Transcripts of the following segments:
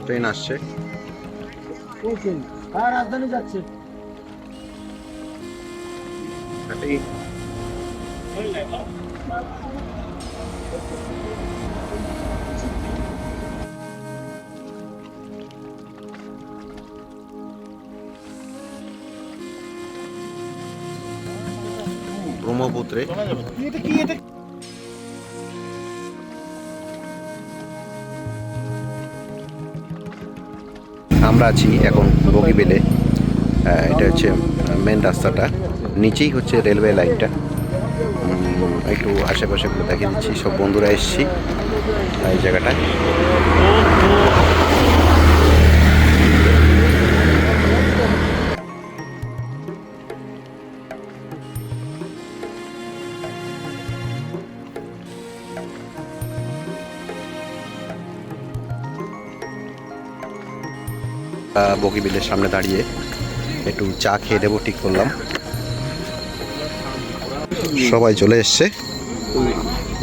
Train আসছে। রাজধানী যাচ্ছে। ব্রহ্মপুত্রে আমরা আছি এখন বগিবিলে। এটা হচ্ছে মেন রাস্তাটা, নিচেই হচ্ছে রেলওয়ে লাইনটা। একটু আশেপাশেগুলো দেখিয়ে দিচ্ছি, সব বন্ধুরা এসছি এই জায়গাটায়। বগিবিলের সামনে দাঁড়িয়ে একটু চা খেয়ে দেবো ঠিক করলাম। সবাই চলে এসছে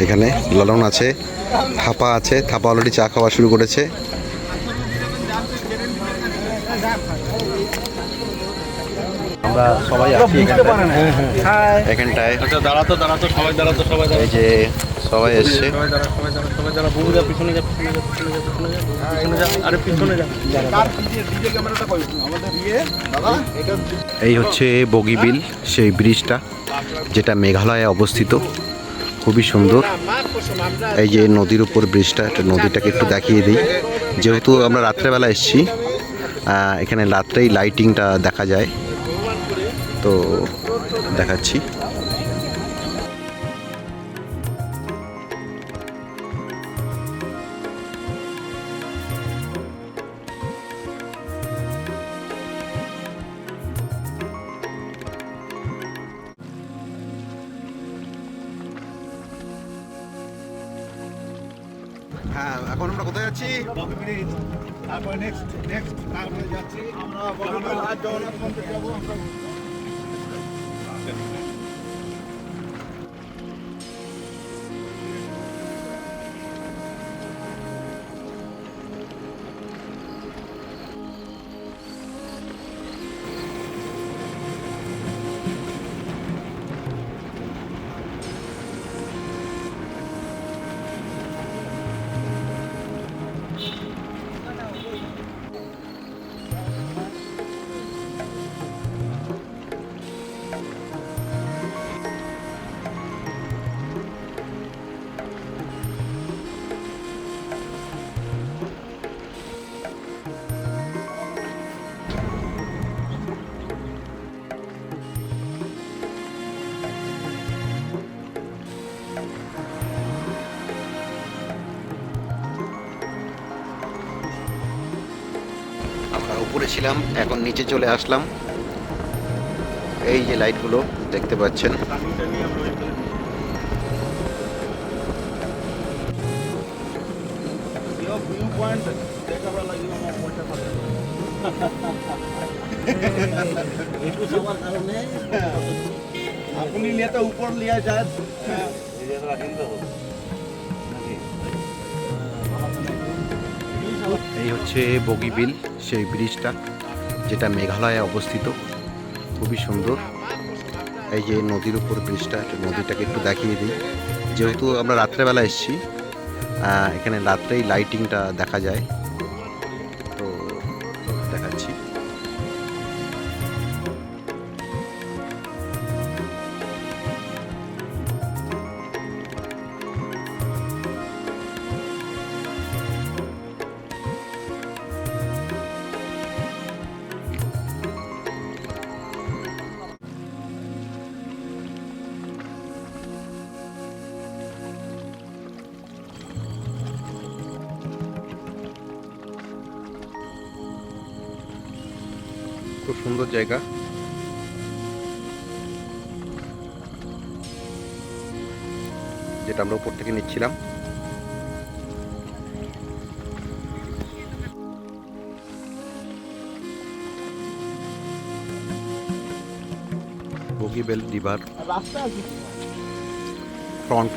এখানে। লালন আছে, থাপা আছে, থাপা অলরেডি চা খাওয়া শুরু করেছে। আমরা সবাই আছি এখানটায়। আচ্ছা দাঁড়াতো সবাই এই যে সবাই এসছে। এই হচ্ছে বগিবিল, সেই ব্রিজটা যেটা মেঘালয়ে অবস্থিত, খুবই সুন্দর। এই যে নদীর উপর ব্রিজটা, একটা নদীটাকে একটু দেখিয়ে দিই। যেহেতু আমরা রাত্রেবেলা এসেছি, এখানে রাত্রেই লাইটিংটা দেখা যায়, তো দেখাচ্ছি। হ্যাঁ, এখন আমরা কোথায় যাচ্ছি? তারপরে নেক্সট তারপরে যাচ্ছি আমরা জগন্নাথ মন্দির যাবো। আমরা উপরে ছিলাম, এখন নিচে চলে আসলাম। এই যে লাইটগুলো দেখতে পাচ্ছেন, আপনি নেতা উপর লিয়া যায়। এই হচ্ছে বগিবিল, সেই ব্রিজটা যেটা মেঘালয়ে অবস্থিত, খুবই সুন্দর। এই যে নদীর উপর ব্রিজটা, নদীটাকে একটু দেখিয়ে দিই। যেহেতু আমরা রাত্রেবেলা এসেছি, এখানে রাত্রেই লাইটিংটা দেখা যায়, তো দেখাচ্ছি। খুব সুন্দর জায়গা। যেটা আমরা উপর থেকে নিচ্ছিলাম। Bogibeel river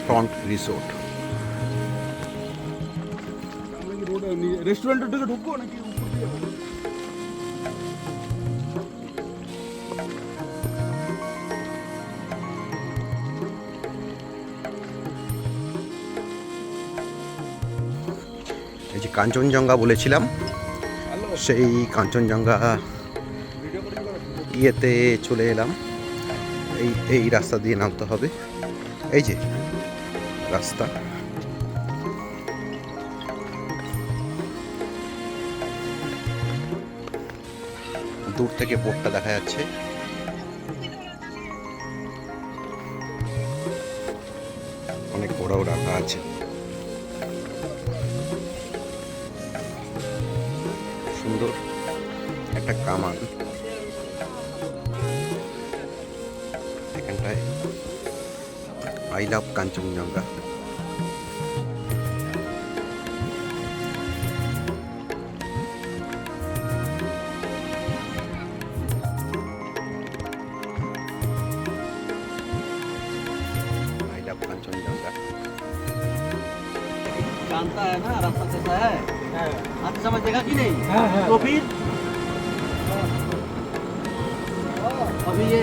front resort. রেস্টুরেন্টের দিকে ঢুকবো নাকি উপর দিয়ে যাবো? এই যে কাঞ্চনজঙ্ঘা বলেছিলাম, সেই কাঞ্চনজঙ্ঘা ইয়েতে চলে এলাম। এই রাস্তা দিয়ে নামতে হবে, এই যে রাস্তা। দূর থেকে বোটটা দেখা যাচ্ছে। অনেক ঘোড়াও রাখা আছে। সুন্দর একটা কামান, এখানটায় I love Kanchenjunga. I love Kanchenjunga. जानता है ना रास्ता कैसा है? आते समय देखा कि नहीं? तो फिर अभी ये